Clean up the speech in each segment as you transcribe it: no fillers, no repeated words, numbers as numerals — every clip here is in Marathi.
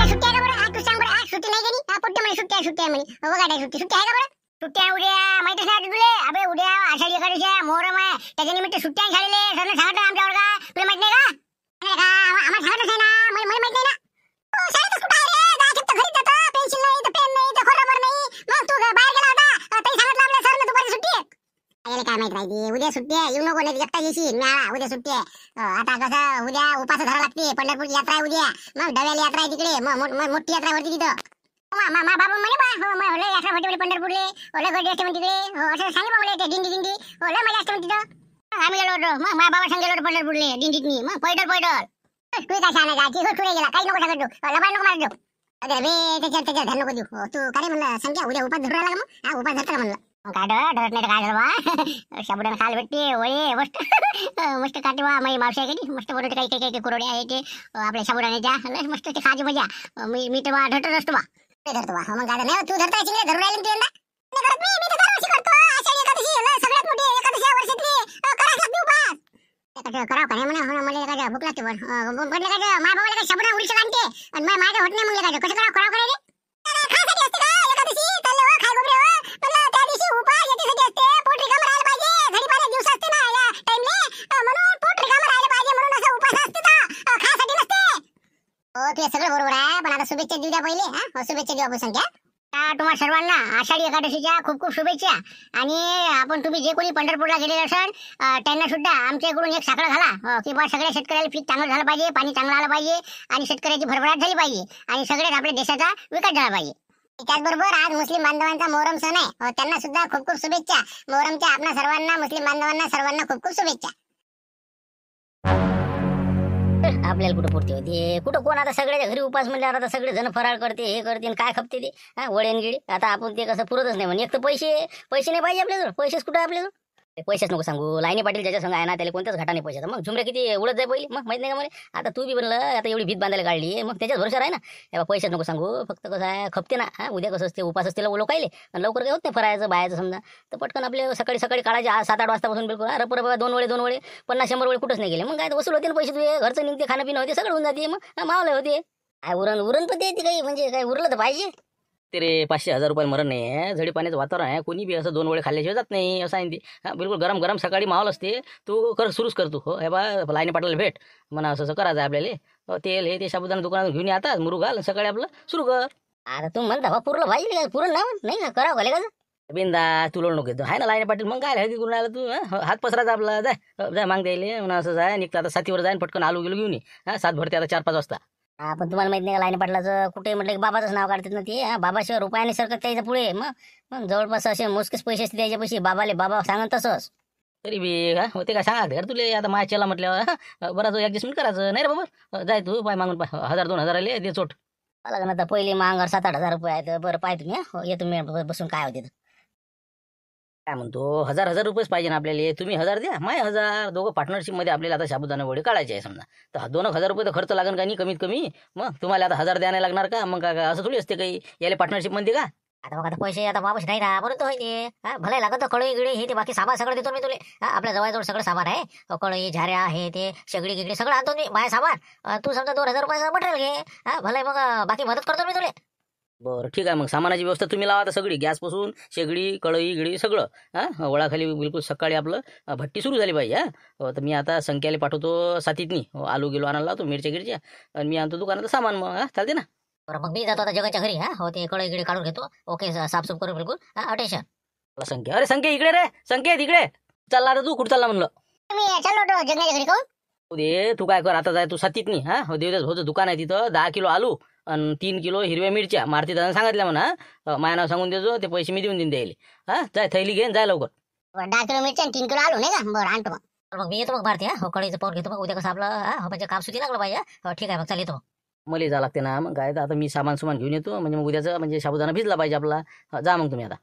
सुट्टी आहे का बरं? आज तू सांग बरं, आज सुट्टी नाही गेली? पोट्टे म्हणे सुट्टी आहे म्हणे. वगाड सुट्टी आहे का बरं? सुट्टी आहे उद्या, माहितीच नाही तुले? अबे उद्या आषाढी एकादशी आहे, मोहरम आहे, त्याच्या निमित्त सुट्ट्या आहे शाळेले. सरने सांगितलं आमच्या वर्गात. तुला माहित नाही का? आम्हाला सांगितलंच आहे ना, मला माहित नाही ना. शाळेतच कुठं आहे रे? जा घरी जातो, पेन्सिल नाही तर पेन नाही तर खोराबर नाही. मग तू बाहेर गेला होता, तरी सांगितलं आपल्या सरने दुपारी सुट्टी आहे. काय माहित माहिती, उद्या सुट्टी आहे, येऊ नको नाही एकटा येशील. उद्या सुट्टी आहे. आता कसं उद्या उपास धरावं लागते. पंढरपूरची यात्रा आहे उद्या. मग डब्याला यात्रा आहे तिकडे, मोठी यात्रा भरती तिथं. मा बाबा म्हणे बा लय यात्रा भरते पंढरपूरले, लय गर्दी असते तिकडे. असं सांगे बा मला ते दिंडी लय मजा असते तिथं. आम्ही गेलो होतो, मग माझ्या बाबा सांग गेलो होतो पंढरपूरले दिंडीतनी. मग पैदल तू काय सांगा जायची हो, तुला गेला काही नको सांगत देऊ, लबाड नको मारत देऊ. अरे बे त्याच्या धर नको देऊ. तू काय म्हणलं संख्या उद्या उपास धरू राहिला का? मग उपास धरता का म्हणलं? काय धरत नाही तर काय झालं बा? शाबुदाना खायला भेटते वळे मस्त मस्त काटे बा. माझी मावशी आहे का मस्त बनवते, काही काही कुरडे आहे ते आपल्या शाबुदाण्याच्या, लय मस्त ते खायची मजा. मी तर बा धरतच असतो बा. धरतो बा. मग काय नाही तू धरता चिंगडे धरून राहिले तू यंदा? मी तर दरवर्षी करतो. आषाढी एकादशी सगळ्यात मोठी एकादशी वर्षातली. करायला लागते उपास. करावं का नाही म्हणा, मला काय भूक लागते. म्हटलं काय माझ्या बाबाला काय शाबुदाना उडीचं आणते आणि माझ्या होत नाही. मग काय कसं करावं करायला खायसाठी असते का एकादशी? चालले हो खाय गोबरे हो. पण त्या दिवशी उपास याच्यासाठी असते, पोट रिकामं राहायला पाहिजे. घरी 12 दिवस असते ना या टाइमले, म्हणून पोट रिकामं राहायला पाहिजे, म्हणून असं उपास असते तर खायसाठी नसते. हो ते सगळं बरोबर आहे, पण आता शुभेच्छा देऊ द्या पहिले. शुभेच्छा देऊ आपण संख्या. तुम्हाला सर्वांना आषाढी एकादशीच्या खूप खूप शुभेच्छा. आणि आपण तुम्ही जे कोणी पंढरपूरला गेलेले असाल त्यांना सुद्धा आमच्या इकडून एक साकडं घाला की बा सगळ्या शेतकऱ्याला पीक चांगलं झालं पाहिजे, पाणी चांगलं आलं पाहिजे आणि शेतकऱ्याची भरभराट झाली पाहिजे आणि सगळ्यात आपल्या देशाचा विकास झाला पाहिजे. त्याचबरोबर आज मुस्लिम बांधवांचा मोहरम सण आहे, त्यांना सुद्धा खूप खूप शुभेच्छा. मोहरमच्या आपल्या सर्वांना मुस्लिम बांधवांना सर्वांना खूप खूप शुभेच्छा. आपल्याला कुठं पुरते होते, कुठं कोण आता सगळ्याच्या घरी उपास म्हणल्यावर आता सगळे जण फराळ करते, हे करते काय खपते ते वडेन गिडी. आता आपण ते कसं पुरतच नाही म्हणजे. एक तर पैसे नाही पाहिजे आपल्याजवळ. पैसेच कुठं आपल्याजवळ? पैसेच नको सांगू. लाईनी पाटील ज्याच्या संग आहे ना त्याला कोणत्याच घाटा नाही पैशाचा. मग झुमरे किती उडत जाय पहिले, मग माहित नाही का मला? आता तू बी बनलं आता एवढी भीत बांधायला काढली, मग त्याच्याच भरोसा आहे ना. तेव्हा पैसेच नको सांगू. फक्त कसं आहे खपते ना. उद्या कसं असते उपास असते लोकायले आणि लवकर काय होत नाही फरायचं बायाचं समजा. तर पटकन आपले सकाळी काढायचे 7-8 वाजतापासून बिलकुल रपर 2 वडे 50-100 वडे कुठंच नाही गेले. मग काय वसूल होते ना पैसे तुझे, घरचं निघते, खाणं पिणं होते, सगळं होऊन जाते. मग मावले होते काय उरण पण ते काही म्हणजे काय उरलं तर पाहिजे. ते रे 500-1000 रुपये मरण नाही आहे. झडी पाण्याचं वातावरण आहे, कोणी बी असं 2 वेळे खाल्ल्याशिवाय जात नाही असं आहे ते. बिलकुल गरम सकाळी माहोल असते. तू सुरूच कर तू. हो हे बा लाईनी पाटलाला भेट म्हणा, असं करायचं आपल्याला. तेल हे ते साबुदाणा दुकानात घेऊन येतात, मुरू घाल सकाळी आपलं सुरू कर. आता तू म्हणता बा पुरलं पाहिजे, पुरण नाही का करावं घाले का? बिंदा तू लोड नको घेतो आहे ना लाईनी पाटील. मग काय हळदी करून राहिला तू? हात पसरायचा आपला. जाय माग द्यायला म्हणा, असं जाय निघतं. आता 7 जाईन पटकन आलू गेलो घेऊन ये. 7 भरते आता 4-5 वाजता. पण तुम्हाला माहित नाही का लाईनी पाटलाचं कुठे म्हटलं की बाबाचंच नाव काढतात ना ते. बाबाशिवाय रुपयाने सरकत त्याच्या पुढे. मग जवळपास असे मोजकेच पैसे असते त्याच्या पैसे. बाबा सांगत तसंच तरी बी होते का सांगा घर तुले. आता मायाच्याला म्हटल्यावर बराच ऍडजस्टमेंट करायचं नाही रे बाबा. जाय तू पाय मागून 1000-2000 आले दे चोट. मला आता पहिले मांगावर 7-8 हजार रुपये आहेत. बरं पाय तुम्ही येतो मी बसून काय होते काय म्हणतो 1000 रुपयेच पाहिजे ना आपल्याला. तुम्ही 1000 द्या, माय 1000. दोघं पार्टनरशिप मध्ये आपल्याला आता साबुदाणा वडे काढायचे आहे समजा. तर 2,000 रुपये तर खर्च लागेल का नाही कमीत कमी. मग तुम्हाला आता 1000 द्यायला लागणार का? मग काय असं थोडी असते काही याला पार्टनरशिप मध्ये का? आता बघा पैसे आता वापस नाही ना बरं तो होते भले लागत कळई गिळी हे ते बाकी सामान सगळं देतो मी तुले. आपल्या जवळ सगळं सामान आहे, कळई झाऱ्या हे ते शेगडी गिगडी सगळं आणतो मी माझ्या सामान. तू समजा 2000 रुपयाचं मटेरियल घे. भले मग बाकी मदत करतो मी तुले. बरं ठीक आहे. मग सामानाची व्यवस्था तुम्ही लावा आता सगळी. गॅसपासून शेगडी कळई गिळी सगळं वळाखाली बिलकुल सकाळी आपलं भट्टी सुरू झाली पाहिजे. तर मी आता संख्याला पाठवतो सातीतनी. आलू गेलो आणायला लावतो, मिरच्या गिरच्या, आणि मी आणतो दुकानात सामान. मग चालते ना? बरं मग मी जातो आता जगाच्या घरी. हो ते कळई गिळी काढून घेतो. ओके साफसूफ करू बिलकुल. अटेन्शन. संख्या अरे संख्या इकडे रे. संख्या इकडे चालला आता तू. कुठं चालला म्हणलं? मी चाललो होतो जगण्याच्या घरी. कोण दे तू काय कर आता जाय तू सातीतनी. देवदास भाऊचं दुकान आहे तिथं. 10 किलो आलू आणि 3 किलो हिरव्या मिरच्या मारुती दादा सांगितल्या म्हणा. माझ्या नाव सांगून देतो, ते पैसे मी देऊन देईन द्यायला. जाय थैली घेऊन जाय लवकर. 10 किलो मिरच्या आणि 3 किलो आलू नाही का? बरं आणतो मग मी येतो मग भारती. हो कळीचं पाऊल घेतो. मग उद्या कसं आपलं म्हणजे काम सुधी लागलं पाहिजे. हो ठीक आहे मग चाल येतो. मला जावं लागते ना. मग काय आता मी सामान घेऊन येतो. म्हणजे मग उद्याचं म्हणजे साबुदाणा भिजला पाहिजे आपला. जा मग तुम्ही आता.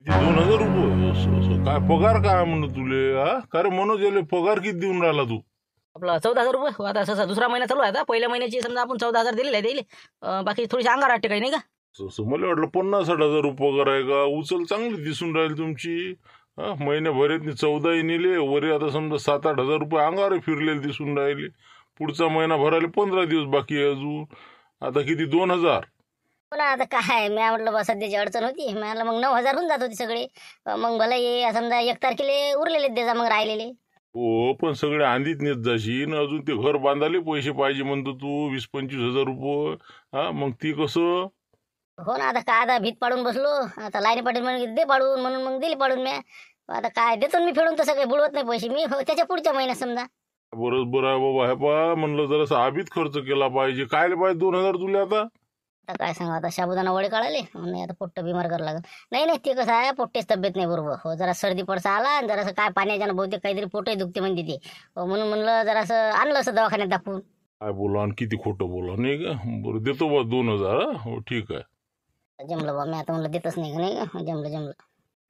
2000 रुपये काय पगार काय म्हणून तुले? का रे मनोज याले पगार किती देऊन राहिला तू? आपला 14,000 रुपये. आता असं दुसरा महिना चालू आहे. आता पहिल्या महिन्याची समजा आपण 14,000 दिलेले आहे त्याला. बाकी थोडीशी अंगार वाटते काही नाही का? मला वाटलं 50-60 रुपये पगार आहे का? उचल चांगली दिसून राहील तुमची. महिन्याभरात 14 नेले वरे. आता समजा 7-8 हजार रुपये अंगावर फिरलेले दिसून राहिले. पुढचा महिना भरायला 15 दिवस बाकी आहे अजून. आता किती 2,000? हो ना, आता काय मी म्हटलं बा सध्याची अडचण होती, मी म्हटलं मग 9,000 होऊन जात होते सगळे. मग भला ये समजा 1 तारखेला उरलेले द्यायचा मग राहिलेले. हो, पण सगळे आंधीत नेत जाशील, अजून ते घर बांधायला पैसे पाहिजे म्हणतो तू, 20-25 हजार रुपये. हा, मग ती कसं? हो ना, आता काय आता भीत पाडून बसलो, आता लाईनी पाटील म्हणून दे पाडून, म्हणून मग दिली पाडून मी. आता काय देतो ना मी फेडून, तसं काही बुडवत नाही पैसे मी. हो, त्याच्या पुढच्या महिन्यात समजा. बरोबर आहे बाबा. हे पा म्हणलं जरासा आबीत खर्च केला पाहिजे. काय पाहिजे 2,000 तुला आता? आता काय सांगा, आता साबुदाणा वडे काढाले नाही, आता पोट्ट बिमार करावं लागेल. नाही नाही, ते कसं आहे, पोट्टेच तब्येत नाही बरोबर. हो, जरा सर्दी पडसा आला आणि जरासं काय पाण्याच्यानं बहुतेक काहीतरी पोटही दुखते म्हणते ते. हो, म्हणून म्हणलं जरासं आणलं असं दवाखान्यात दाखवून. काय बोला आणि किती खोटं बोला, नाही का? बरं, देतो बा 2,000. हो, ठीक आहे. जमलं बा, मी आता म्हणलं देतच नाही का, नाही का? जमलं जमलं.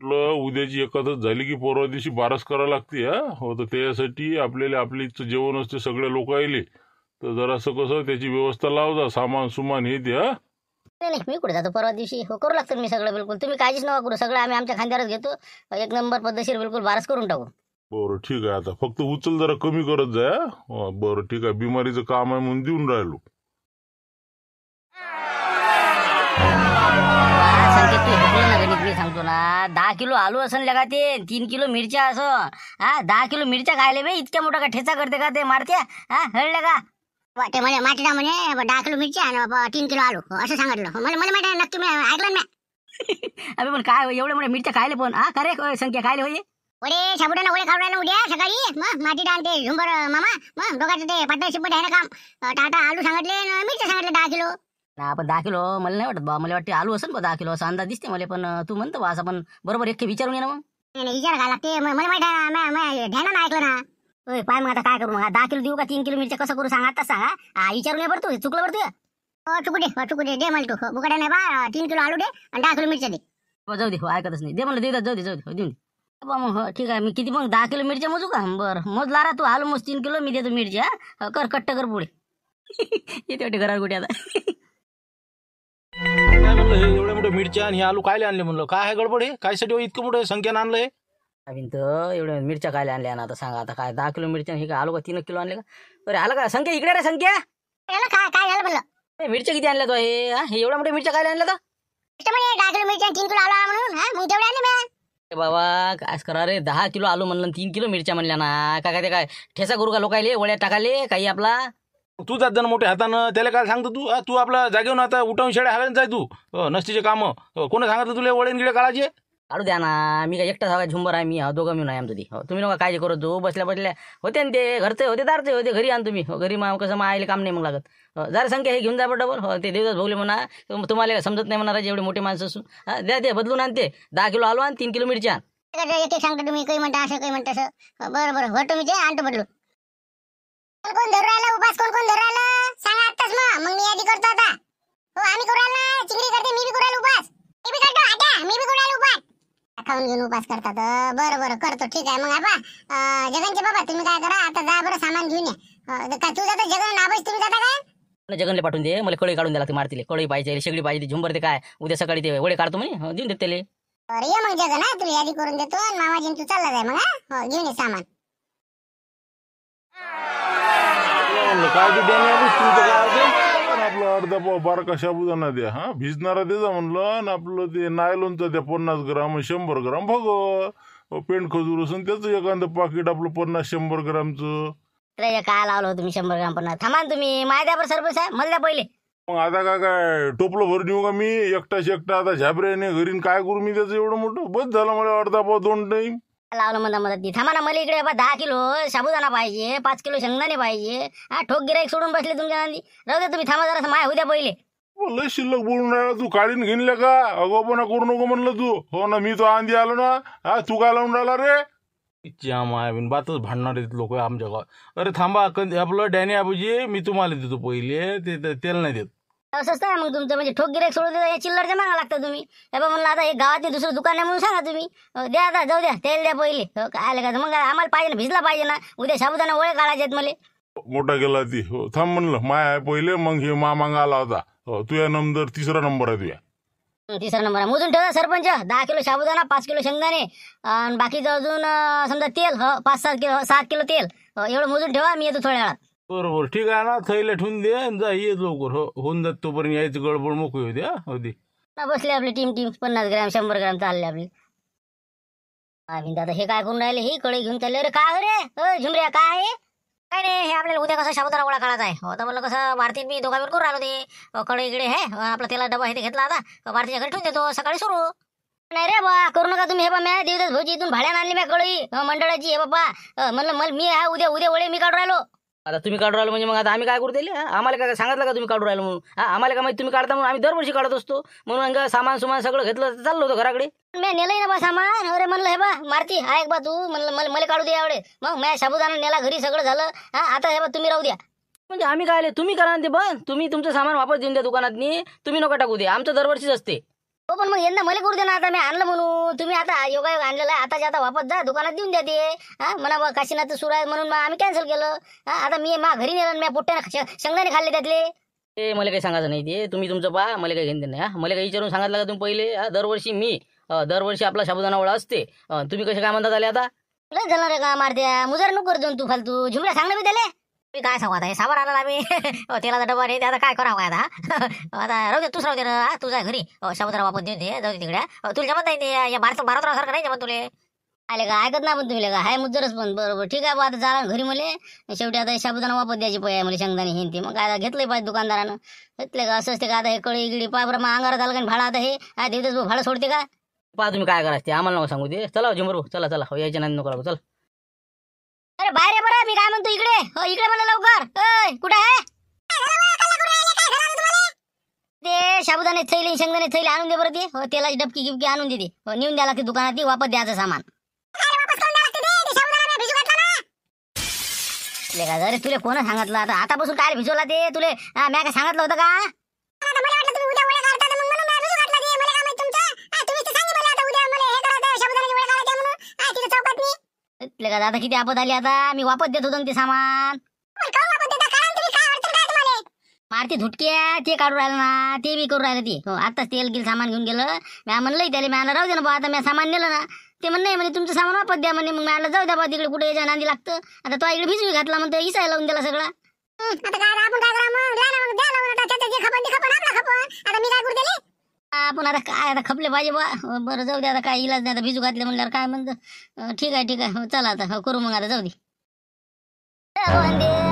म्हटलं उद्याची एकादश झाली की परवा दिवशी बारस करावं लागते. हा, हो, तर त्यासाठी आपल्याला आपल्या इथचं जेवण असते, सगळे लोक आले तर जरासं कसं त्याची व्यवस्था लाव जा, सामान सुमान हे ते. हा, नाही नाही, मी कुठे जातो परवा दिवशी. हो, करू लागतं मी सगळं बिलकुल. तुम्ही काळजीच नका करू, सगळं आम्ही आमच्या खांद्यावरच घेतो. 1 नंबर पद्धतशीर बिलकुल बारस करून टाकू. बरं ठीक आहे. आता फक्त उचल जरा कमी करत जाय. हा? हो, बरं ठीक आहे. बिमारीचं काम आहे म्हणून देऊन राहिलो. संकेत तू हुकलं ना गणित, मी सांगतो ना. 10 किलो आलू असं लगा ते, 3 किलो मिरच्या असं. हा, 10 किलो मिरच्या खायले बे, इतक्या मोठा का ठेचा करते का ते मारत्या? हा, हळलं का? ते म्हणे माटीला म्हणे 10 किलो मिरची आणि 3 किलो आलू, असं सांगितलं. मला मला माहिती आहे, नक्की मी ऐकलं ना. अबे पण काय एवढ्या मोठ्या मिरच्या खायले पण? हा, का रे संख्या खायले होय? वडे साबुदाणा वडे खाऊ राहिला उद्या सकाळी. मग माटी आणि ते झुंबर मामा, मग दोघांचं ते पार्टनरशिप आहे ना काम. टाटा आलू सांगितले आणि मिरच्या सांगितले 10 किलो. ना पण 10 किलो मला नाही वाटत बा, मला वाटते आलू असेल बा 10 किलो असा अंदाज दिसते मला. पण तू म्हणतो बा असं, पण बरोबर एक विचारून ये ना मग. नाही विचार घाला लागते, मला माहिती आहे, ध्यानानं ऐकलं ना. होय, पाय मग आता काय करू मग? 10 किलो देऊ का 3 किलो मिरच्या कसं करू सांग, आता सांगा. विचारून ये बरं, तू चुकलं बरं तू. हो चुकू दे मला तू. बुकाड्या नाही बा, 3 किलो आलू दे आणि 10 किलो मिरच्या दे. जाऊ दे, हो ऐकतच नाही. दे म्हणलं, देऊ जाऊ दे देऊन दे. बा मग हो ठीक आहे, मी किती मग 10 किलो मिरच्या मोजू का? बरं मोजला रा तू. आलू मोज 3 किलो, मी देतो मिरच्या. कर कट्ट कर पुढे. येते वाटे घरात कुठे आता. काय म्हणलं हे एवढ्या मोठ्या मिरच्या आणि हे आलू कायले आणले म्हणलं? काय आहे गडबड? हे कायसाठी हो इतकं मोठं संख्यानं आणलं हे? अभिन तर एवढ्या मिरच्या काय आणल्या ना, आता सांगा. आता काय 10 किलो मिरच्या, हे काय आलू का 3 किलो आणले का? अरे आला का संख्या? इकडे रे संख्या. काय झालं म्हणलं? ए, मिरच्या किती आणल्या तो? हे एवढ्या मोठ्या मिरच्या काय आणल्या तर? म्हणे 10 किलो मिरच्या 3 किलो आलू म्हणून. हा, मग तेवढे आणले मी. बाबा काय करा रे, 10 किलो आलू म्हणलं 3 किलो मिरच्या म्हणल्या ना. काय काय ते काय ठेसा करू का लोकायले? वड्या टाकाले काही आपला? तू जात जा ना मोठ्या हातानं, त्याला काय सांगतो तू? तू आपला जागेवर आता उठावून शेड्या हालायला जाय तू. नसतीचे कामं. कोणी सांगितलं तुला वडेन गिडे काढायचे? काढू द्या ना, मी काय एकटा सगळा झुंबर आहे मी. दोघं मिळून आहे आमचं ते. तुम्ही नका काळजी करू. तू बसल्या होते ना ते घरचे होते, दारचे होते. घरी आण तुम्ही. घरी कसं आईले काम नाही मग लागत. जरा संख्या हे घेऊन जा बरं डबल. ते देवदास भोगले म्हणा, तुम्हाला समजत नाही म्हणा जेवढे मोठे माणसं असून. द्या ते बदलून आणते. 10 किलो आलू आण, 3 किलो मिरच्या आण. एक सांगतो तुम्ही, काही म्हणता असं काही म्हणता असं. बरं भरतो मी ते, आणतो बदलून. कोण धरू राहिला उपास? कोण धरू राहिला सांगा आत्ताच. मग मी यादी करतो आता. हो आम्ही करू राहिला, चिंगडी करते, मी बी करू राहिलो उपास. मी बी करतो आता, मी बी करू राहिलो उपास. खाऊन घेऊन उपास करतात. बरं करतो, ठीक आहे. मग आपा जगनचे बाबा तुम्ही काय करा, आता जा बरं सामान घेऊन या. काय तू जाता जगन नाबस, तुम्ही जाता काय? जगनले पाठवून दे. मला कळी काढून द्यायला लागते मारतीले. कळी पाहिजे, शेगडी पाहिजे, झुंबर ते काय उद्या सकाळी ते वडे काढतो म्हणे, देऊन देत त्याले. बरं ये मग जगन, तुला यादी करून देतो. मामाजी तू चालला जाय मग. हो घेऊन ये सामान. म्हणलं काय ते द्याने आलीस तुमचं काय होतं? आपलं अर्धा पाव बारका साबुदाणा द्या. हा, भिजणारा दे जा म्हणलं. आणि आपलं ते नायलॉनचं द्या 50 ग्राम, 100 ग्राम भगव. पेंट खजूर असून त्याचं एखादं पाकिट आपलं 50-100 ग्रामचं. काय लावलं तुम्ही 100 ग्राम? पण थांबा ना तुम्ही, माझ्या सरपंच आहे, मला द्या पहिले. मग आता काय टोपलं भरून येऊ का मी एकटा? आता झाबऱ्याने घरीन काय करू मी त्याचं एवढं मोठं? बस झालं मला अर्धा पाव 2 टाईम. लावलं म्हणता मदत ती. थांबा ना, मला इकडे 10 किलो साबुदाणा पाहिजे, 5 किलो शेंगदाणे पाहिजे. ठोक गिराईक सोडून बसले तुमच्या नांदी. राहू दे तुम्ही, थांबा जरा, माय उद्या पहिले. लय शिल्लक बोलून राहिला तू. काढीन घेणले का? अगोपणा करू नको म्हणलं तू. हो ना, मी तो आंधी आलो ना. हा, तू काय लावून राहिला रे? मायाबीन बातच भांडणार आहेत लोक आमच्या गावात. अरे थांबा, आपलं डॅनी आबूजी मी तुम्हाला देतो पहिले, ते तेल नाही देत. असंच आहे मग तुमचं, म्हणजे ठोक गिराईक सोडून देता, चिल्लरच्या मागा लागतं तुम्ही. हे बा म्हणलं आता हे गावात दुसरं दुकान आहे म्हणून सांगा तुम्ही. द्या आता, जाऊ द्या, तेल द्या पहिले. काय आलं का मग? आम्हाला पाहिजे ना, भिजला पाहिजे ना. उद्या साबुदाणा वळे काढायचे आहेत मला. मोठा गेला ती. हो थांब म्हणलं, माय आहे पहिले, मग हे मांगा आला होता. तुझ्या नंबर 3रा नंबर आहे तुझ्या. 3रा नंबर आहे. मोजून ठेवा सरपंच. 10 किलो साबुदाणा, 5 किलो शेंगदाणे आणि बाकीचं अजून समजा तेल 5-7 किलो 7 किलो तेल. एवढं मोजून ठेवा, मी येतो थोड्या वेळात. बरोबर ठीक आहे ना, थैल्या ठेवून दे आणि जा ये लवकर. हो होऊन जात तोपर्यंत यायचं गडबड मोकळी होते. हा होती बसले आपली टीम 50 ग्रॅम 100 ग्रॅम चालले आपले. आता हे काय करून राहिले, ही कळी घेऊन चालले. अरे काय रे झुमऱ्या काय आहे? काय नाही, हे आपल्याला उद्या कसं साबुदाणा गोळा काढायचा आहे. आता म्हणलं कसं भारतीत मी दोघांवर करून राहिलो ते कढई गिडे हे आपला त्याला डबा हे ते घेतला. आता भारतीच्या घरी ठेवून देतो, सकाळी सुरू. नाही रे बा करू नका तुम्ही. हे बा मी देवदास भाऊची इथून भाड्यानं आणली मी कढई मंडळाची. हे बाबा म्हणलं मला मी उद्या उद्या वळे मी काढून राहिलो. आता तुम्ही काढून राहिलो म्हणजे मग आता आम्ही काय करू दिले? आम्हाला काय सांगितलं का तुम्ही काढून राहिलो म्हणून? आम्हाला काय माहिती तुम्ही काढता म्हणून? आम्ही दरवर्षी काढत असतो म्हणून सामान सुमान सगळं घेतलं तर चाललो होतो घराकडे. मी नेलंय ना बा सामान. अरे म्हणलं हे बा मारती हा एक बा तू म्हणलं मला काढू दे यावडे. मग मी साबुदाणा नेला घरी, सगळं झालं. आता हे बा तुम्ही राहू द्या. म्हणजे आम्ही काय आले तुम्ही करा ना ते बंद. तुम्ही तुमचं सामान वापस देऊन द्या दुकानातनी. तुम्ही नका टाकू दे, आमचं दरवर्षीच असते. हो पण मग यंदा मला करू दे ना. आता मी आणलं म्हणून तुम्ही आता योगायोग आणलेला आहे. आता आता वापस जा दुकानात देऊन द्या ते. म्हणा बा काशीनाथ सुरू आहे म्हणून आम्ही कॅन्सल केलं. आता मी घरी नेलं, मी पोट्ट्यानं शेंगदाणे खाल्ले त्यातले. ते मला काही सांगायचं नाही. ते तुम्ही तुमचं पहा, मला काही घेणं नाही. मला काही विचारून सांगितलं का तुम्ही पहिले? दरवर्षी आपला साबुदाणा वडा असते. तुम्ही कसे काय म्हणतात आले आता? लय झालं रे का मारत्या मुजर नको कर तू फालतू. झुमऱ्या सांग ना मी त्याला. मी काय सांगू आता, हे साबर आला आम्ही तेलाचा डबा रे. आता काय करावं काय आता राहू दे, तूच राहू दे ना. तुझा घरी साबुदाणा वापस देऊ दे, जाऊ दे तिकडे. तुला जमत नाही ते या भारतरासारखं नाही जमत तुले. आले का ऐकत ना पण तुम्ही का हाय मुजरच पण. बरोबर ठीक आहे बा, आता जा घरी मले. शेवटी आता साबुदाणा वापस द्यायची पाहिजे मला, शेंगदाणे हे ते. मग काय घेतलंय पाहिजे दुकानदारानं. घेतले का असं असते का? आता हे कळी गिडी पा बरं मग अंगारात आलं का भाडा. आता हे देतच भाडं सोडते का? पहा तुम्ही काय करायचं ते आम्हाला नका सांगू. ते चला झुमरू, चला चला यायच्या नाही नको लागू. चला अरे बाहेर आहे बरं. मी काय म्हणतो इकडे इकडे मला लवकर. कुठे आहे ते साबुदाणे थैली शेंगदाणे थैली आणून दे बरं. ते तेलाची डबकी गिबकी आणून दे. नेऊन द्या लागते दुकानात. ती वापस द्यायचं सामान. अरे तुला कोण सांगितलं? आता आतापासून काय भिजवला ते तुले? मी काय सांगितलं होतं का? आता किती आपत आली. आता मी वापस देत होतो ते सामान. मारती धुटक्या ते काढून राहिलं ना, ते बी करून राहिलं ते. आताच तेल गिल सामान घेऊन गेलं. मी म्हणलंय त्याला, मी राहू दे ना बा. आता मी सामान नेलं ना, ते म्हण नाही म्हणे तुमचं सामान वापस द्या म्हणे. मग मी जाऊ द्या बा तिकडे कुठे यायच्या नांदी लागतं. आता तो इकडे भिजवी घातला म्हणतो, इसाय लावून दिला सगळा. आपण आता काय आता खपले पाहिजे बा. बरं जाऊ दे, आता काय इलाज नाही. आता भिजू घातले म्हणल्यावर काय म्हणतं. ठीक आहे चला आता करू मग. आता जाऊ दे.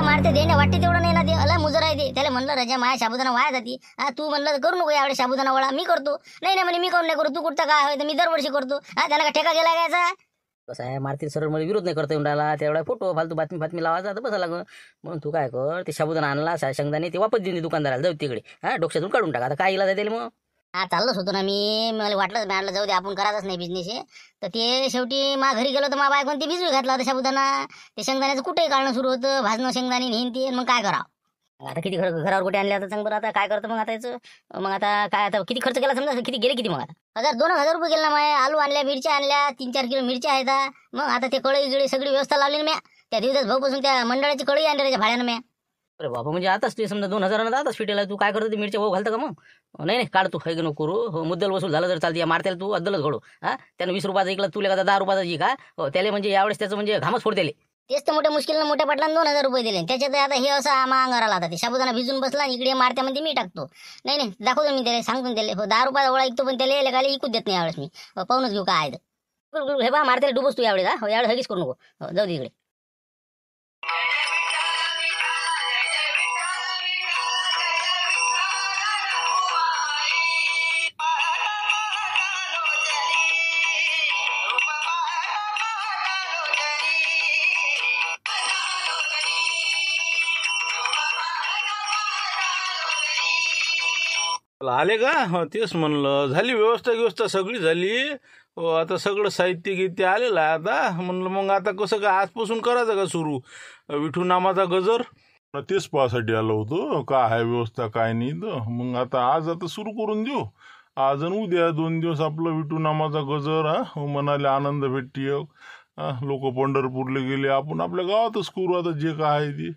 मारते दे ना वाटते तेवढं नाही ना. ते अला मुजर आहे ते. त्याला म्हणलं रजा माझ्या साबुदाणा वाया जाते. तू म्हणलं करू नको यावेळी साबुदाणा वडा. मी करतो. नाही म्हणे मी करून नाही करू. तू कुठं काय होय तर मी दरवर्षी करतो. त्याला का ठेका गेला घ्यायचा? कसं आहे मारती सर मला विरोध नाही करता येऊन राहिला. तेवढा फोटो फालतू बातमी लावायचा तर बसा लागं. म्हणून तू काय कर, ते साबुदाणा आणला शेंगदाणे ते वापस देऊन दे दुकानदाराला. जाऊ तिकडे डोक्यातून काढून टाका. आता काय इलाज आहे त्याला? मग चाललोच होतो ना मी. मला वाटलं मॅडला जाऊ दे आपण करायचंच नाही बिझनेस. तर ते शेवटी मा घरी गेलो तर मा बायकोन ते भिजवी घातला होता साबुदाणा. ते शेंगदाण्याचं कुठेही काढणं सुरू होतं. भाजणं शेंगदाणे नेईन ते. मग काय करावं आता? किती घरावर कुठे आणले आता सांग बरं. आता काय करतो मग आता याचं? मग आता काय आता किती खर्च केला समजा? किती गेले किती? मग आता 1000-2000 रुपये गेला ना. माझ्या आलू आणल्या, मिरच्या आणल्या, 3-4 किलो मिरच्या आहेत. मग आता ते कळई गिळी सगळी व्यवस्था लावली ना म्या. त्या दिवसात भाऊपासून त्या मंडळाची कळी आणली त्याच्या भाड्यानं म्या. अरे बाबा म्हणजे आताच ते समजा 2000 आताच फिटेला. तू काय करतो? ते मिरच्या भाऊ घालतं का मग? नाही काढ तू. हे नको करू. मुद्दल वसूल झालं तर चालते. या मारत्याला तू अद्दलच घडू. त्यानं 20 रुपयाचा ऐकला तुला का 10 रुपयाचा जी का त्याला म्हणजे यावेळेस त्याचं म्हणजे घामच फोडतेले. तेच तर मोठ्या मुश्किलनं मोठ्या पाटलांना 2000 रुपये दिले. त्याच्यात आता हे असं अंगावर आला. ते साबुदाणा भिजून बसला आणि इकडे मारत्यामध्ये मी टाकतो. नाही दाखवतो मी त्याला, सांगतो त्याला 10 रुपयाचा ओळा ऐकतो पण त्याला काय ऐकूच देत नाही यावेळेस. मी पाहूनच घेऊ काय आहे. हे बा मारत्याला डुबस तू यावेळेस. यावेळेस हगीच करू नको. जाऊ दे इकडे. आले का? तेच म्हणलं झाली व्यवस्था सगळी झाली. आता सगळं साहित्य गीत्य आलेलं आहे. आता म्हणलं मग आता कसं काय आजपासून करायचं का सुरू विठू नामाचा गजर? तेच पाहासाठी आलो होतो काय आहे व्यवस्था काय नाही. तर मग आज सुरू करून देऊ. आज आणि उद्या 2 दिवस आपलं विठू नामाचा गजर. मनाला आनंद भेटते. लोक पंढरपूरला गेले, आपण आपल्या गावातच करू आता जे काय आहे ते.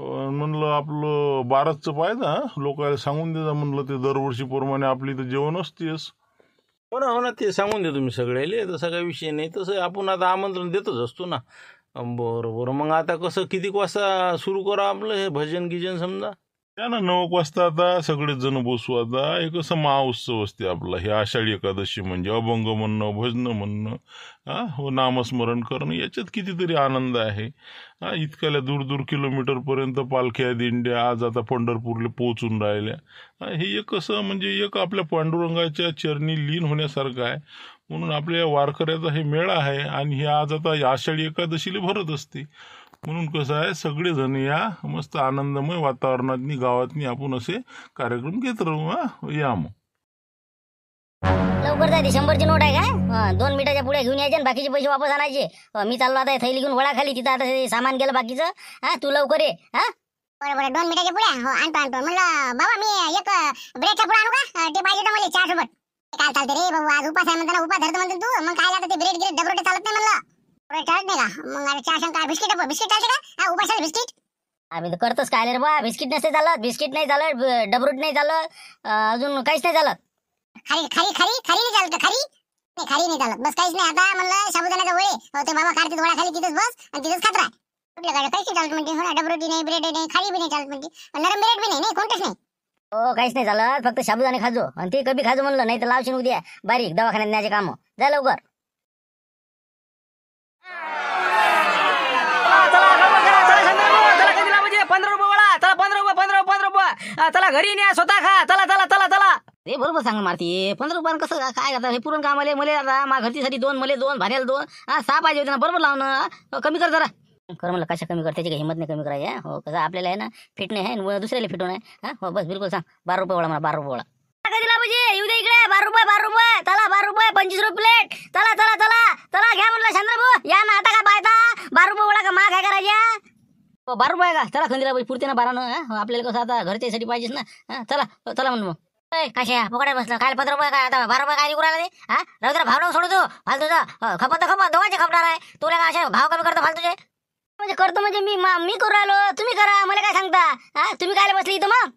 म्हणलं आपलं बाराचं पाहिजे. लोकांना सांगून द्या म्हणलं ते दरवर्षीप्रमाणे आपली तर जेवण असतेच. हो ना ते सांगून द्या तुम्ही सगळ्याले. तसा काही विषय नाही. तसं आपण आता आमंत्रण देतच असतो ना. बरं बरं, मग आता कसं किती वाजता सुरू करा आपलं हे भजन गिजन समजा? त्या ना 9 वाजता आता सगळेच जण बसू. आता एक असं महाउत्सव असते आपला हे आषाढी एकादशी म्हणजे अभंग म्हणणं, भजनं म्हणणं, हो नामस्मरण करणं, याच्यात कितीतरी आनंद आहे. इतक्याला दूर दूर किलोमीटरपर्यंत पालख्या दिंड्या आज आता पंढरपूरला पोहोचून राहिल्या. हे एक असं म्हणजे एक आपल्या पांडुरंगाच्या चरणी लीन होण्यासारखं आहे. म्हणून आपल्या वारकऱ्याचा हे मेळा आहे आणि हे आज आता आषाढी एकादशीला भरत असते. म्हणून कसं आहे सगळेजण या मस्त आनंदमय वातावरणातनी गावातनी आपण असे कार्यक्रम घेत राहू. या मग लवकर जाते. 100ची नोट आहे का? 2 मिनिटाच्या पुढे घेऊन यायचे आणि बाकीचे पैसे वापस आणायचे. मी चाललो आता थैली घेऊन वळा खाली, तिथं आता ते सामान गेलं बाकीचं. तू लवकर ये. बरं 2 मिनिटाच्या पुढे हो आणतो. म्हणलं बाबा मी एक ब्रेडचा पुडा आणू का? ते पाहिजे तर मला चहा सोबत. काय चालतं रे बाबू, आज उपास आहे म्हणताना उपास धरतो म्हणतो तू. मग काय आता ते ब्रेड गिरेड डबरोटे चालत नाही म्हणलं. चालत नाही का? मग अरे चहा सांग काय बिस्किट चालते का? उपासाला बिस्किट आम्ही तर करतोच काय रे बा. बिस्किट नसते चालत, बिस्किट नाही चालत, डबरूट नाही चालत, अजून काहीच नाही चालत. खारी नाही चालत का? खारी नाही चालत. बस काहीच नाही. आता म्हणलं साबुदाण्याचा वळे हो ते बाबा खारते थोडा खाली तिथंच बस आणि तिथंच खात राह. कुठल्या काय काहीच चालत म्हणजे हो ना. डबरोटी नाही, ब्रेड नाही, खारी बी नाही चालत म्हणजे, नरम ब्रेड बी नाही, कोणतंच नाही. हो काहीच नाही चालत. फक्त साबुदाणे खाजो आणि ते कमी खाजो म्हणलं, नाही तर लावशील उद्या बारीक दवाखान्यात न्यायचे काम. जा लवकर. म्हणजे 15 रुपये वळा. चला 15 रुपये. चला घरी न्या, स्वतः खा. चला. ते बरोबर सांगा मारती. 15 रुपयानं कसं काय करता हे पुरण कामाले मले आता मा घरतीसाठी 2 मले 2 भाड्याला 2 6 पाहिजे होते ना. बरोबर लावणं. कमी कर जरा. कर म्हणलं कशा कमी कर, त्याची काही हिंमत नाही कमी करायची. हो कसं आपल्याला आहे ना फिट नाही आहे, दुसऱ्याला फिटून आहे. हो बस बिलकुल सांग. 12 रुपये वळा मला. 12 रुपये वळा. दिला पाहिजे येऊ दे इकडे. 12 रुपये. चला 12 रुपये 25 रुपये प्लेट. चला घ्या म्हणलं चंद्रभाऊ. या ना आता काय पाहता. 12 रुपये वळा का माग काय करायच्या? 12 रुपये का? चला खंदिरा बाई पुरते ना 12. आपल्याला कसं आता घरच्यासाठी पाहिजेच ना. चला म्हणून मग कशा फुकड्यात बसलं काय? 15 रुपये काय? आता 12 रुपये काय निघून राहिला ते? रवींद्र भाव नको सोडू तू फालतूचा. खपत दोघांचे खपणार आहे. तुला काय असे भाव कमी करतो फालतूचे? म्हणजे करतो म्हणजे मी करू राहिलो, तुम्ही करा. मला काय सांगता? तुम्ही काय बसली इथं मग?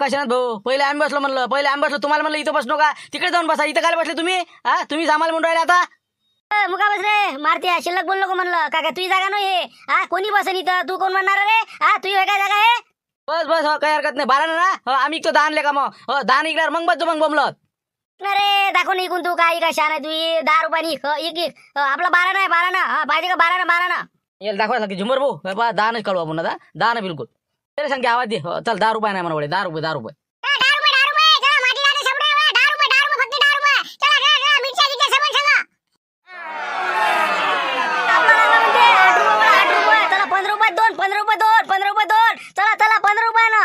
काशीनाथ भाऊ, पहिले आम्ही बसलो म्हणलं. तुम्हाला म्हणलं इथं बसलो का? तिकडे जाऊन बसा. इथं काय बसले तुम्ही? तुम्ही आम्हाला म्हणून राहिले आता. मुका बस रे मारती. शिल्लक बोल नको म्हणलं. काय तुझी जागा नाही. कोणी बसन इथं? तू कोण म्हणणार रे? तुझी काय जागा आहे? बस हो काही हरकत नाही. 12 ना. आम्ही इकडं 10 आणले का मग? 10 निघल्यावर मग बसतो मग बोमलत. अरे दाखव नाही इकून तू काय शान आहे तुझी. 10 रुपयानी एक आपला 12 नाही. 12 ना पाहिजे का? 12 ना. याला दाखवायला की झुमर भाऊ 10 नाही कळवा आपण आता. 10 ना बिलकुल. तरी सांगते आवाज दे. चल 10 रुपये नाही म्हणा. 10 रुपये. 10 रुपये. चला माटी लावणे सापडा. 10 रुपये फक्त 10 रुपये. चला मिरच्या गिरच्या सामान सांगा. आपल्याला म्हणते 8 रुपये. चला 15 रुपये 2. 15 रुपये 2. चला 15 रुपये ना.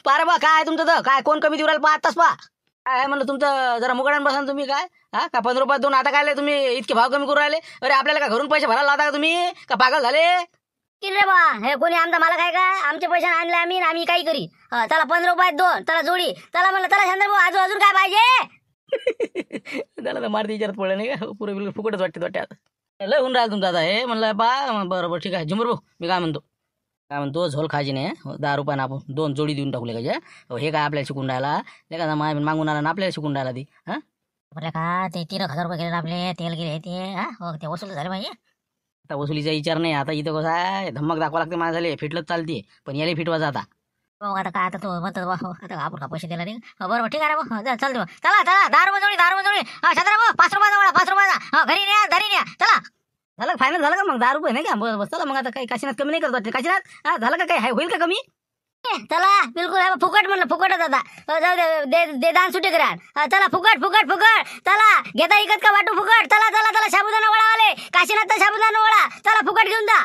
पारे बा काय आहे तुमचं तर काय कोण कमी देऊ राहिलं? पा आत्ताच पा काय आहे म्हणलं तुमचं. जरा मुगाड्यान बसा ना तुम्ही. काय का 15 रुपयात 2 आता काय तुम्ही इतके भाव कमी करू राहिले? अरे आपल्याला का घरून पैसे भरायला लावता का तुम्ही? का पागल झाले? किती रे बा हे कोणी आमचा मालक आहे का? आमचे पैसे आणले आम्ही काही करी. चला 15 रुपयात 2. चला जोडी. चला म्हणलं. चला चंद्रभाऊ अजून काय पाहिजे? त्याला तर मारती विचारत पडलं नाही का? पुरे बिलकुल फुकटच वाटते आता. लय होऊन राहिलं तुमचं आता हे म्हणलं बा. बरोबर ठीक आहे झुमर भाऊ. मी काय म्हणतो झोल खाजी नाही. 10 रुपयानं आपण 2 जोडी देऊन टाकले का? हे काय आपल्याला शिकून राहिला? लेका मागून आला ना आपल्याला शिकून राहिला ती. आपल्या का ते 13,000 रुपये गेले आपले. तेल गेले ते वसूल झाले पाहिजे. आता वसुलीचा विचार नाही. आता इथं कसं आहे धमक दाखवा लागते माझ्याला. फिटलंच चालते पण याला फिटवायचं आता. आता काय आता तू म्हणतो आता आपण का पैसे दिला नाही? बरोबर ठीक आहे रे. चल चला 10 रुपये जोडी. 10 रुपये जोडी. चंद्रभाऊ 5 रुपयाचा वळा. 5 रुपयाचा. घरी न्या. चला झालं फायनल झालं का मग? 10 रुपये नाही का? बस चला मग. आता काही काशीनाथ कमी नाही करत वाटते. काशीनाथ झालं का? काही होईल का कमी? चला बिलकुल फुकट म्हणलं. फुकटच आता. जाऊ दे दान सुटे करा. चला फुकट. चला घेता इकत का वाटू फुकट. चला साबुदाणा वडा आले. काशीनाथचा साबुदाणा वडा. चला फुकट घेऊन जा.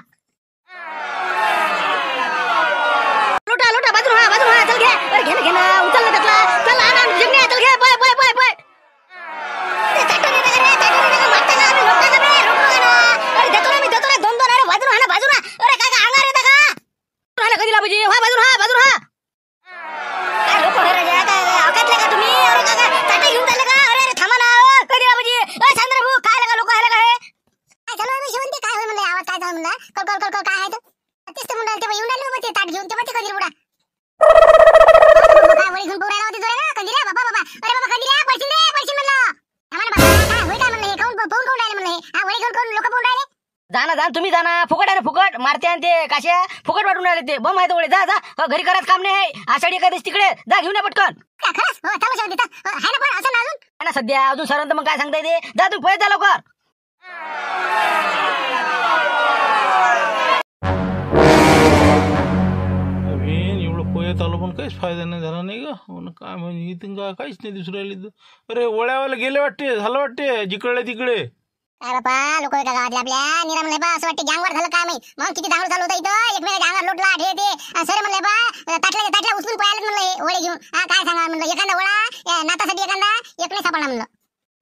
लोटा बाजून हा. चल घे. अरे घे ना. उचल ना त्यातला. चल आणा जिंकण्या. चल घे. पाय देतो ना 2. अरे बाजून. अरे काय अंगार येतं का? कधी लावायची? बाजून हा. काय लोक अवकातले का तुम्ही? अरे काय ताटे घेऊन चालले का? अरे थांबा ना. कधी लावायची? चंद्रभाऊ काय लगा लोक आहे का? हे काय झालं मी शिवून ते काय होय म्हणलं आवाज काय झाला म्हणलं. कल काय आहे तर तेच तर म्हणलं. ते येऊन राहिले मग ते ताट घेऊन ते कंदीर बुडा. काय वळी घेऊन पोरायला होती जोरे ना कंदीर. बाबा अरे बाबा कंदीर पैसे म्हणलं. थांबा ना बाबा काय होय काय म्हणलं हे? काऊन राहिले म्हणलं हे? वळी घेऊन लोक पाहून राहिले. जा ना तुम्ही जा ना, फुकट आहे ना, फुकट मारते आणि ते काश्या फुकट वाटून राहिले ते बम आहे तेवढे. जा घरी करायचं काम नाही आहे. आषाढी एकादशी तिकडे जा, घेऊन या पटकन. का खरंच हो तमाशा तिथं आहे ना पण असं ना अजून आहे ना सध्या अजून सर मग काय सांगता येते. जा तुम्ही पळत जा लवकर. एवढं पोयात आलो पण काहीच फायदा नाही झाला नाही ग. काय म्हणजे इथून काहीच नाही दिसून राहिली तर. अरे वळ्यावाला गेले वाटते, झालं वाटते जिकडे तिकडे. अरे बापा लोक एका गावातल्या आपल्या निरा म्हणले बा असं वाटतं गँगवर झालं काय माहिती. मग किती डांगर चालू होतं इथं, एकमेकाच्या अंगावर लोटला हे ते. सर म्हणले बा ताटल्या उचलून पळाले म्हणलं वळे घेऊन. काय सांगा म्हणलं, एखादा वळा नातासाठी एखादा एक नाही सापडला म्हणलं.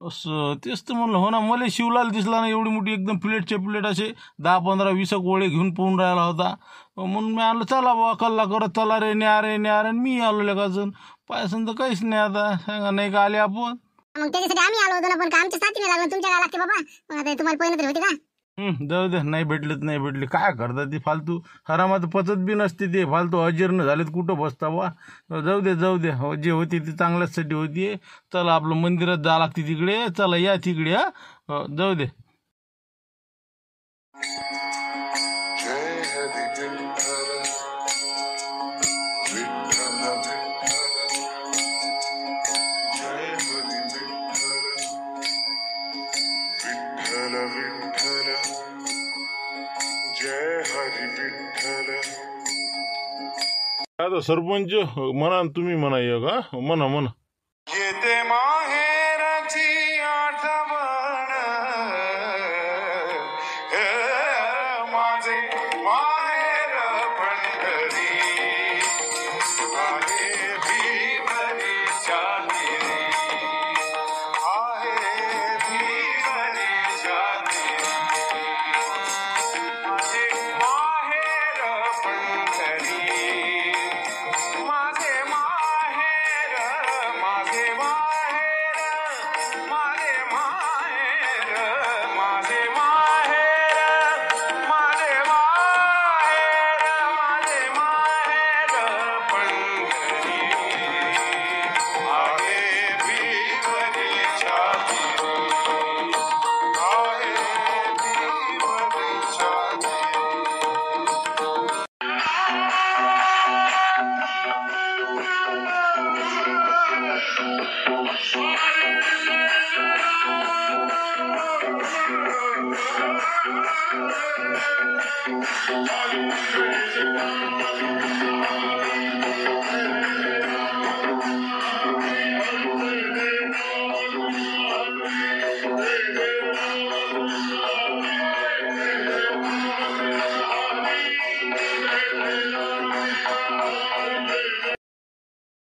असं तेच तर म्हणलं. हो ना, मला शिवलाल दिसला ना, एवढी मोठी एकदम प्लेटचे प्लेट असे 10, 15, 20 गोळे घेऊन पळून राहिला होता. म्हणून मी आलो, चला बा कल्ला करत चला रे न्या मी आलो लेखाजून. पायसन तर काहीच नाही आता. सांगा नाही का आले आपण. मग त्याच्यासाठी आम्ही आलो होतो ना, पण आमच्या साथीने लागलं, तुमच्या काय लागते बाबा. मग आता तुम्हाला पहिलं तरी होते का. जाऊ दे, नाही भेटले काय करतात ती फालतू. हरामात पचत बी नसते ते फालतू. अजीर्ण झालेत कुठं बसता बा. जाऊ दे हो, जे होती ती चांगल्याचसाठी होती. चला आपलं मंदिरात जा लागते तिकडे. चला या तिकडे. हा जाऊ दे. आता सरपंच म्हणा, तुम्ही म्हणा एक. म्हणा येते माहेरची आठवण, माझे माहेर पंढरी, आहे भीमरीच्या तिरी, आहे भीमरीच्या तिरी, माझे माहेर पंढरी, माझे माहेर, माझे माहेर, माझे माहेर, माझे माहेर, माझे माहेर, माझे माहेर पंढरी, आहे भीमरीच्या तिरी, आहे भीमरीच्या तिरी.